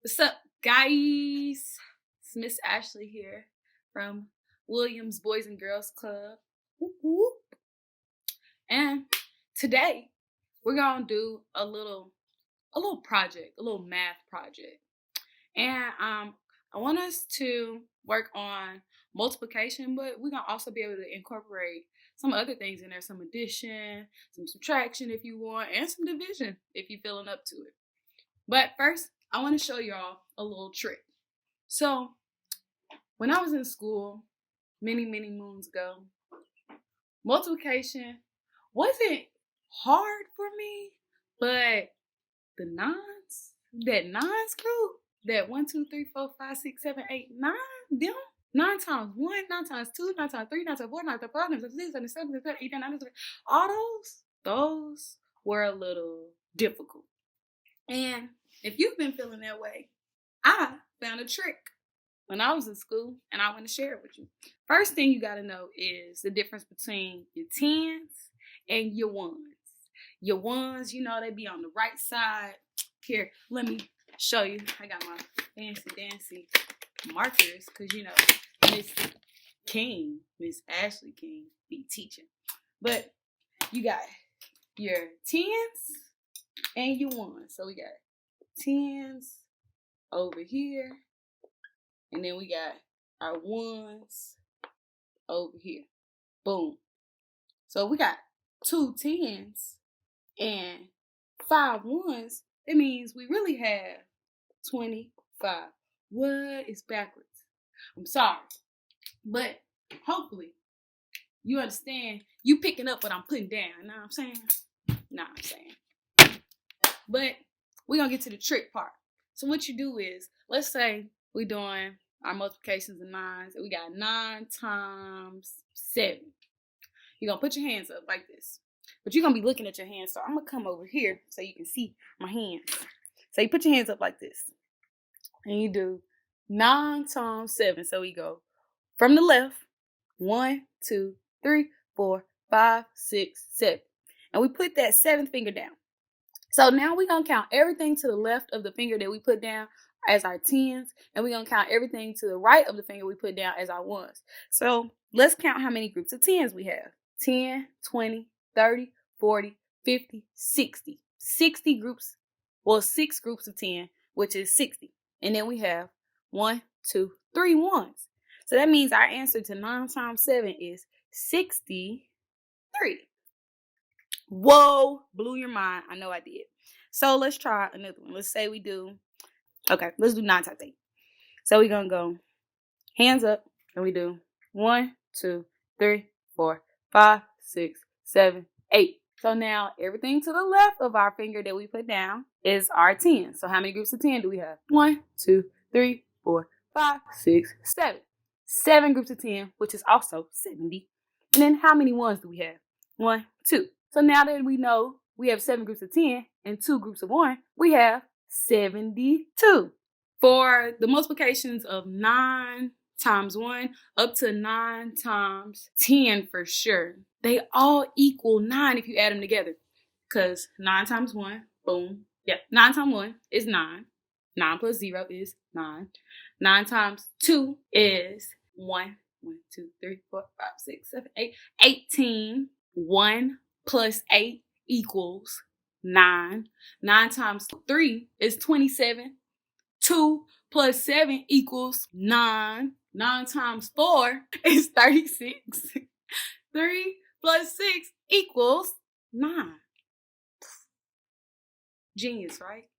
What's up, guys? It's Miss Ashley here from Williams Boys and Girls Club. Whoop, whoop. And today we're gonna do a little project, a little math project. And I want us to work on multiplication, but we're gonna also be able to incorporate some other things in there, some addition, some subtraction if you want, and some division if you're feeling up to it. But first, I want to show y'all a little trick. So, when I was in school, many moons ago, multiplication wasn't hard for me, but the nines, that nines group, that 1, 2, 3, 4, 5, 6, 7, 8, 9, them 9 times 1, 9 times 2, 9 times 3, 9 times 4, 9 times 5, 9 times 6, 9 times 7, 9 times 8, 9 times 9, all those were a little difficult. And if you've been feeling that way, I found a trick when I was in school, and I want to share it with you. First thing you got to know is the difference between your tens and your ones. Your ones, you know, they be on the right side. Here, let me show you. I got my fancy markers because, you know, Miss Ashley King, be teaching. But you got your tens and your ones. So we got tens over here, and then we got our ones over here. Boom. So we got 2 tens and 5 ones. It means we really have 25. What is backwards? I'm sorry, but hopefully you understand. You picking up what I'm putting down. You know what I'm saying? But we're going to get to the trick part. So what you do is, let's say we're doing our multiplications of nines, and we got 9 times 7. You're going to put your hands up like this. But you're going to be looking at your hands, so I'm going to come over here so you can see my hands. So you put your hands up like this. And you do 9 times 7. So we go from the left, 1, 2, 3, 4, 5, 6, 7. And we put that 7th finger down. So now we're going to count everything to the left of the finger that we put down as our tens, and we're going to count everything to the right of the finger we put down as our ones. So let's count how many groups of tens we have. 10, 20, 30, 40, 50, 60. 60 groups, well, 6 groups of 10, which is 60. And then we have 1, 2, 3 ones. So that means our answer to 9 times 7 is 63. Whoa, blew your mind. I know I did. So let's try another one. Let's say we do, let's do 9 times 8. So we're going to go hands up, and we do 1, 2, 3, 4, 5, 6, 7, 8. So now everything to the left of our finger that we put down is our 10. So how many groups of 10 do we have? 1, 2, 3, 4, 5, 6, 7. 7 groups of 10, which is also 70. And then how many ones do we have? 1, 2. So now that we know we have 7 groups of 10 and 2 groups of 1, we have 72. For the multiplications of 9 times 1 up to 9 times 10 for sure, they all equal 9 if you add them together. Because 9 times 1, boom. Yeah, 9 times 1 is 9. 9 plus 0 is 9. 9 times 2 is 1. 1, 2, 3, 4, 5, 6, 7, 8. 18. 1 plus 8 equals 9. 9 times 3 is 27. 2 plus 7 equals 9. 9 times 4 is 36. 3 plus 6 equals 9. Genius, right?